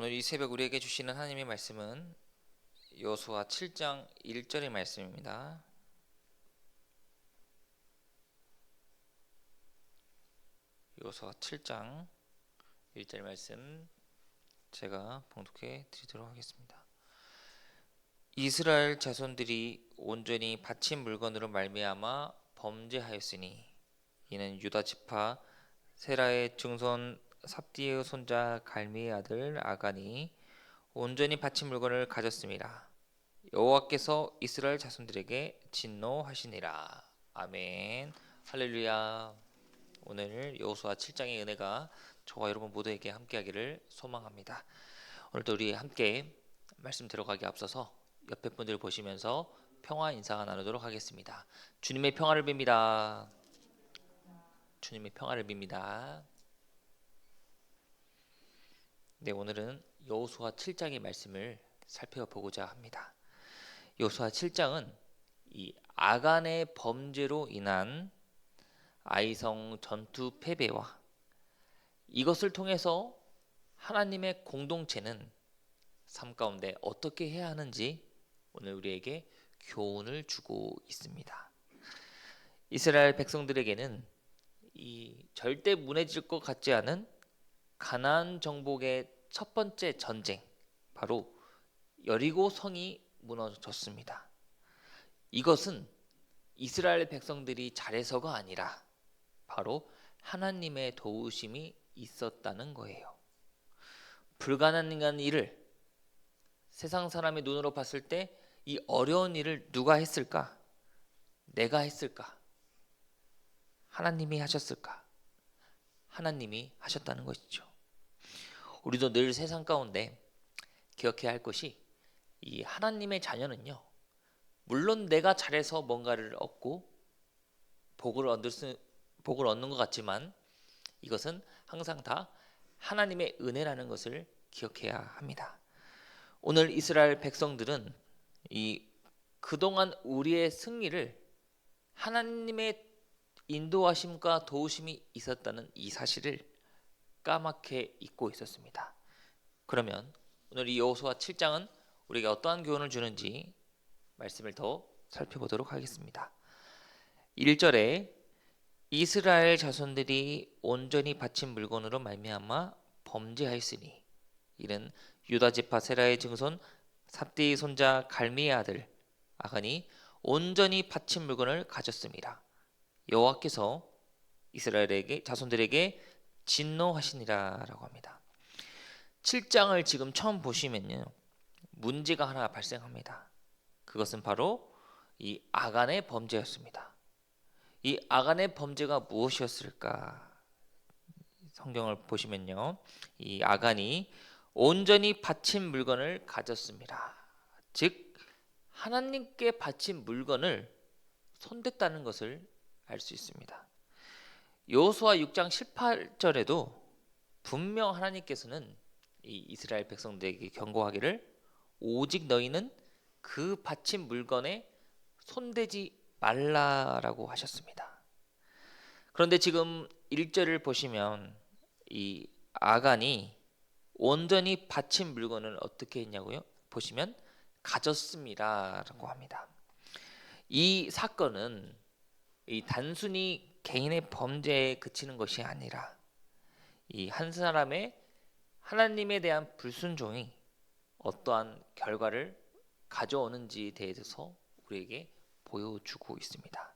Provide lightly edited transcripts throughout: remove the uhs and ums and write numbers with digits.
오늘 이 새벽 우리에게 주시는 하나님의 말씀은 여호수아 7장 1절의 말씀입니다. 여호수아 7장 1절 말씀 제가 봉독해 드리도록 하겠습니다. 이스라엘 자손들이 온전히 바친 물건으로 말미암아 범죄하였으니 이는 유다 지파 세라의 증손 삽디의 손자 갈미의 아들 아간이 온전히 바친 물건을 가졌습니다. 여호와께서 이스라엘 자손들에게 진노하시니라. 아멘. 할렐루야. 오늘 여호수아 7장의 은혜가 저와 여러분 모두에게 함께하기를 소망합니다. 오늘도 우리 함께 말씀 들어가기 앞서서 옆에 분들 보시면서 평화 인사 나누도록 하겠습니다. 주님의 평화를 빕니다. 주님의 평화를 빕니다. 네, 오늘은 여호수아 7장의 말씀을 살펴보고자 합니다. 여호수아 7장은 이 아간의 범죄로 인한 아이성 전투 패배와 이것을 통해서 하나님의 공동체는 삶 가운데 어떻게 해야 하는지 오늘 우리에게 교훈을 주고 있습니다. 이스라엘 백성들에게는 이 절대 무너질 것 같지 않은 가나안 정복의 첫 번째 전쟁, 바로 여리고 성이 무너졌습니다. 이것은 이스라엘 백성들이 잘해서가 아니라 바로 하나님의 도우심이 있었다는 거예요. 불가능한 일을 세상 사람의 눈으로 봤을 때 이 어려운 일을 누가 했을까? 내가 했을까? 하나님이 하셨을까? 하나님이 하셨다는 것이죠. 우리도 늘 세상 가운데 기억해야 할 것이 이 하나님의 자녀는요, 물론 내가 잘해서 뭔가를 얻고 복을 얻는 것 같지만 이것은 항상 다 하나님의 은혜라는 것을 기억해야 합니다. 오늘 이스라엘 백성들은 이 그동안 우리의 승리를 하나님의 인도하심과 도우심이 있었다는 이 사실을 까맣게 잊고 있었습니다. 그러면 오늘 이 여호수아 7장은 우리에게 어떠한 교훈을 주는지 말씀을 더 살펴보도록 하겠습니다. 1절에 이스라엘 자손들이 온전히 바친 물건으로 말미암아 범죄하였으니 이는 유다 지파 세라의 증손 삽디의 손자 갈미의 아들 아간이 온전히 바친 물건을 가졌습니다. 여호와께서 이스라엘에게 자손들에게 진노하시니라 라고 합니다. 7장을 지금 처음 보시면요, 문제가 하나 발생합니다. 그것은 바로 이 아간의 범죄였습니다. 이 아간의 범죄가 무엇이었을까? 성경을 보시면요, 이 아간이 온전히 바친 물건을 가졌습니다. 즉 하나님께 바친 물건을 손댔다는 것을 알 수 있습니다. 여호수아 6장 18절에도 분명 하나님께서는 이 이스라엘 백성들에게 경고하기를 오직 너희는 그 바친 물건에 손대지 말라라고 하셨습니다. 그런데 지금 1절을 보시면 이 아간이 온전히 바친 물건을 어떻게 했냐고요? 보시면 가졌습니다 라고 합니다. 이 사건은 이 단순히 개인의 범죄에 그치는 것이 아니라 이 한 사람의 하나님에 대한 불순종이 어떠한 결과를 가져오는지에 대해서 우리에게 보여주고 있습니다.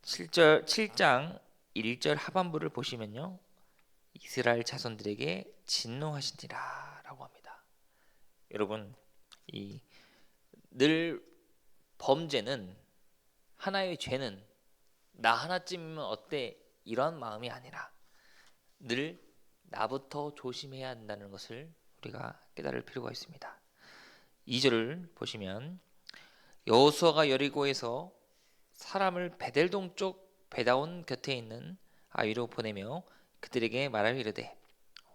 7장 1절 하반부를 보시면요, 이스라엘 자손들에게 진노하시니라 라고 합니다. 여러분, 이 늘 범죄는, 하나의 죄는 나 하나쯤이면 어때 이런 마음이 아니라 늘 나부터 조심해야 한다는 것을 우리가 깨달을 필요가 있습니다. 2절을 보시면 여호수아가 여리고에서 사람을 베델 동쪽 베다온 곁에 있는 아위로 보내며 그들에게 말하여 이르되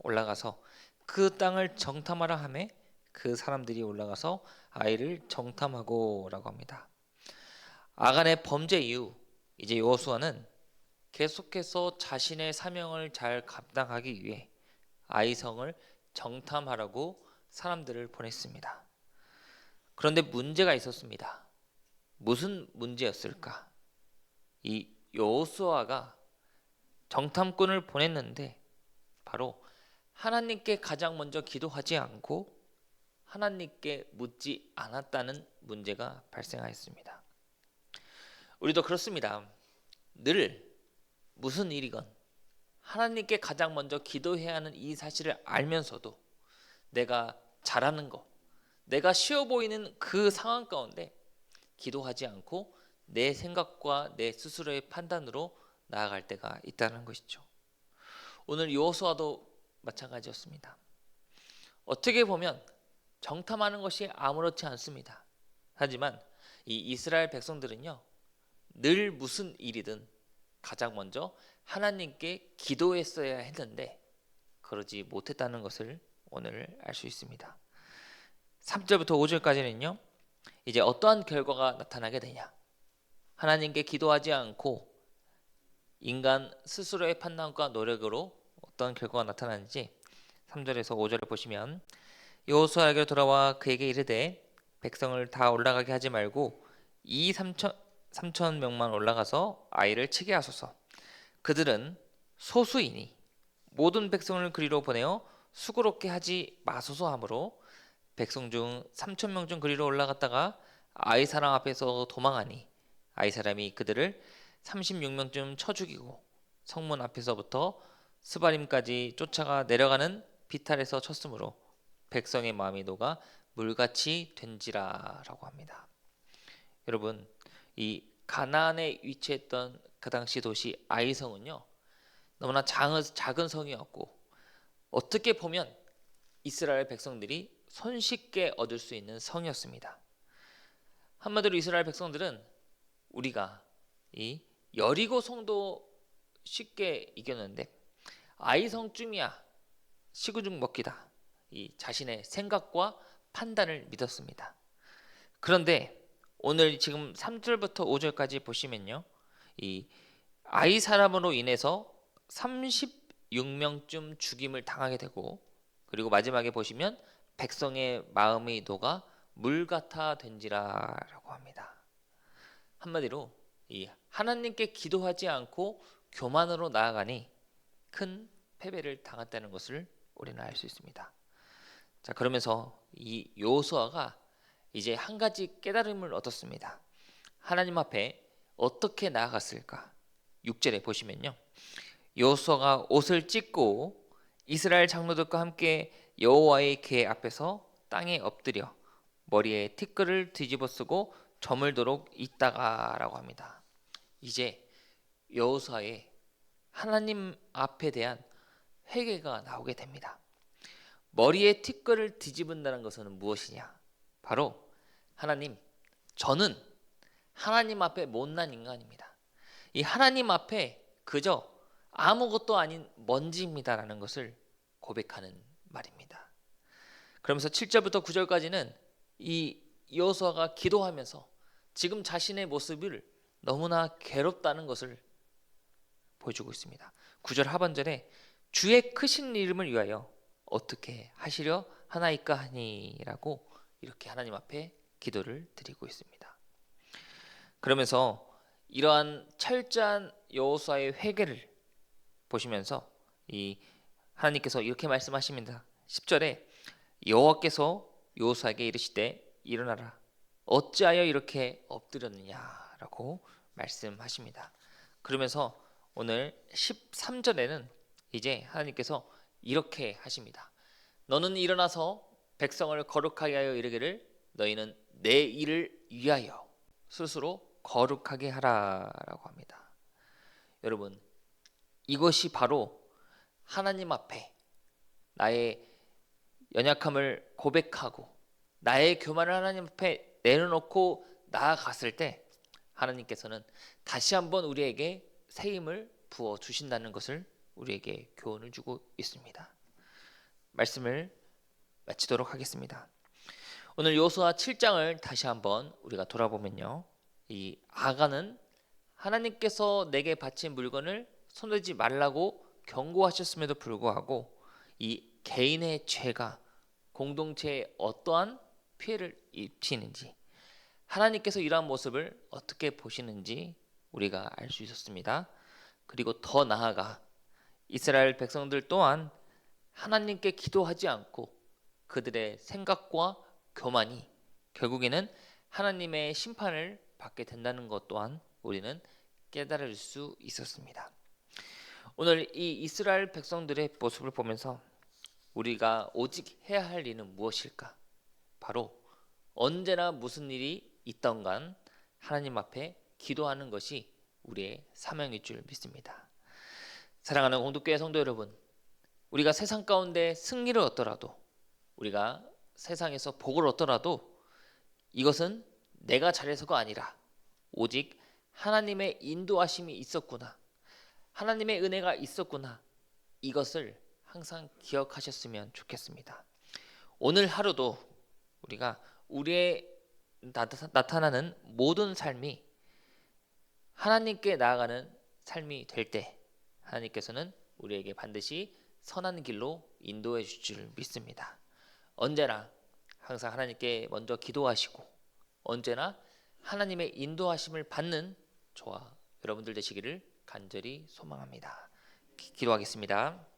올라가서 그 땅을 정탐하라 하매 그 사람들이 올라가서 아이를 정탐하고 라고 합니다. 아간의 범죄 이후 이제 여호수아는 계속해서 자신의 사명을 잘 감당하기 위해 아이성을 정탐하라고 사람들을 보냈습니다. 그런데 문제가 있었습니다. 무슨 문제였을까? 이 여호수아가 정탐꾼을 보냈는데 바로 하나님께 가장 먼저 기도하지 않고 하나님께 묻지 않았다는 문제가 발생하였습니다. 우리도 그렇습니다. 늘 무슨 일이건 하나님께 가장 먼저 기도해야 하는 이 사실을 알면서도 내가 잘하는 거, 내가 쉬워 보이는 그 상황 가운데 기도하지 않고 내 생각과 내 스스로의 판단으로 나아갈 때가 있다는 것이죠. 오늘 여호수아도 마찬가지였습니다. 어떻게 보면 정탐하는 것이 아무렇지 않습니다. 하지만 이 이스라엘 백성들은요, 늘 무슨 일이든 가장 먼저 하나님께 기도했어야 했는데 그러지 못했다는 것을 오늘 알 수 있습니다. 3절부터 5절까지는요, 이제 어떠한 결과가 나타나게 되냐? 하나님께 기도하지 않고 인간 스스로의 판단과 노력으로 어떤 결과가 나타나는지 3절에서 5절을 보시면, 여호수아에게 돌아와 그에게 이르되 백성을 다 올라가게 하지 말고 3천 명만 올라가서 아이를 치게 하소서. 그들은 소수이니 모든 백성을 그리로 보내어 수고롭게 하지 마소서 하므로 백성 중 3천 명 중 그리로 올라갔다가 아이 사람 앞에서 도망하니 아이 사람이 그들을 36명쯤 쳐 죽이고 성문 앞에서부터 스바림까지 쫓아가 내려가는 비탈에서 쳤으므로 백성의 마음이 녹아 물같이 된지라라고 합니다. 여러분, 이 가나안에 위치했던 그 당시 도시 아이성은요, 너무나 작은 성이었고 어떻게 보면 이스라엘 백성들이 손쉽게 얻을 수 있는 성이었습니다. 한마디로 이스라엘 백성들은 우리가 이 여리고 성도 쉽게 이겼는데 아이성쯤이야 시구죽 먹기다, 이 자신의 생각과 판단을 믿었습니다. 그런데 오늘 지금 3절부터 5절까지 보시면요, 이 아이 사람으로 인해서 36명쯤 죽임을 당하게 되고, 그리고 마지막에 보시면 백성의 마음이 녹아 물 같아 된지라라고 합니다. 한마디로 이 하나님께 기도하지 않고 교만으로 나아가니 큰 패배를 당했다는 것을 우리는 알 수 있습니다. 자, 그러면서 이 여호수아가 이제 한 가지 깨달음을 얻었습니다. 하나님 앞에 어떻게 나아갔을까? 6절에 보시면요, 여호수아가 옷을 찢고 이스라엘 장로들과 함께 여호와의 궤 앞에서 땅에 엎드려 머리에 티끌을 뒤집어 쓰고 저물도록 있다가라고 합니다. 이제 여호수아의 하나님 앞에 대한 회개가 나오게 됩니다. 머리에 티끌을 뒤집은다는 것은 무엇이냐? 바로 하나님, 저는 하나님 앞에 못난 인간입니다. 이 하나님 앞에 그저 아무것도 아닌 먼지입니다라는 것을 고백하는 말입니다. 그러면서 7절부터 9절까지는 이 여호수아가 기도하면서 지금 자신의 모습을 너무나 괴롭다는 것을 보여주고 있습니다. 9절 하반절에 주의 크신 이름을 위하여 어떻게 하시려 하나이까 하니라고 이렇게 하나님 앞에 기도를 드리고 있습니다. 그러면서 이러한 철저한 여호수아의 회개를 보시면서 이 하나님께서 이렇게 말씀하십니다. 10절에 여호와께서 여호수아에게 이르시되 일어나라, 어찌하여 이렇게 엎드렸느냐라고 말씀하십니다. 그러면서 오늘 13절에는 이제 하나님께서 이렇게 하십니다. 너는 일어나서 백성을 거룩하게 하여 이르기를 너희는 내 일을 위하여 스스로 거룩하게 하라라고 합니다. 여러분, 이것이 바로 하나님 앞에 나의 연약함을 고백하고 나의 교만을 하나님 앞에 내려놓고 나아갔을 때 하나님께서는 다시 한번 우리에게 새 힘을 부어 주신다는 것을 우리에게 교훈을 주고 있습니다. 말씀을 마치도록 하겠습니다. 오늘 여호수아 7장을 다시 한번 우리가 돌아보면요, 이 아간은 하나님께서 내게 바친 물건을 손대지 말라고 경고하셨음에도 불구하고 이 개인의 죄가 공동체에 어떠한 피해를 입히는지, 하나님께서 이러한 모습을 어떻게 보시는지 우리가 알 수 있었습니다. 그리고 더 나아가 이스라엘 백성들 또한 하나님께 기도하지 않고 그들의 생각과 교만이 결국에는 하나님의 심판을 받게 된다는 것 또한 우리는 깨달을 수 있었습니다. 오늘 이 이스라엘 백성들의 모습을 보면서 우리가 오직 해야 할 일은 무엇일까? 바로 언제나 무슨 일이 있던 간 하나님 앞에 기도하는 것이 우리의 사명일 줄 믿습니다. 사랑하는 공동교회 성도 여러분, 우리가 세상 가운데 승리를 얻더라도, 우리가 세상에서 복을 얻더라도 이것은 내가 잘해서가 아니라 오직 하나님의 인도하심이 있었구나, 하나님의 은혜가 있었구나, 이것을 항상 기억하셨으면 좋겠습니다. 오늘 하루도 우리가 우리의 나타나는 모든 삶이 하나님께 나아가는 삶이 될 때 하나님께서는 우리에게 반드시 선한 길로 인도해 주실 줄 믿습니다. 언제나 항상 하나님께 먼저 기도하시고 언제나 하나님의 인도하심을 받는 저와 여러분들 되시기를 간절히 소망합니다. 기도하겠습니다.